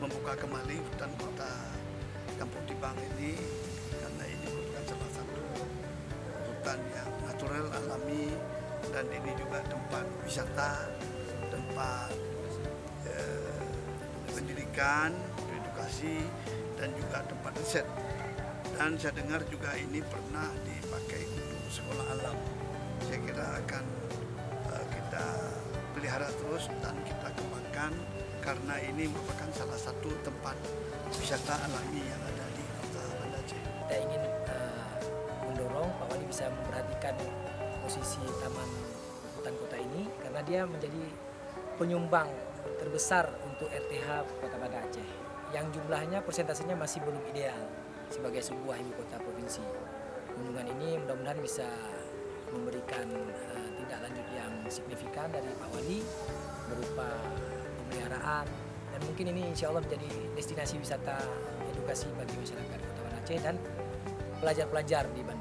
membuka kembali hutan kota Kampung Tibang ini, karena ini merupakan salah satu hutan yang natural, alami, dan ini juga tempat wisata, tempat pendidikan, edukasi, dan juga tempat riset. Dan saya dengar juga ini pernah dipakai untuk sekolah alam. Saya kira akan kita pelihara terus dan kita kembangkan, karena ini merupakan salah satu tempat wisata alami yang ada di Kota Banda Aceh. Kita ingin mendorong Pak Wali bisa memperhatikan posisi Taman Hutan Kota ini, karena dia menjadi penyumbang terbesar untuk RTH Kota Banda Aceh, yang jumlahnya persentasenya masih belum ideal sebagai sebuah ibu kota provinsi. Kunjungan ini mudah-mudahan bisa memberikan tindak lanjut yang signifikan dari Pak Wali berupa pemeliharaan, dan mungkin ini insya Allah menjadi destinasi wisata edukasi bagi masyarakat Kota Banda Aceh dan pelajar-pelajar di Banda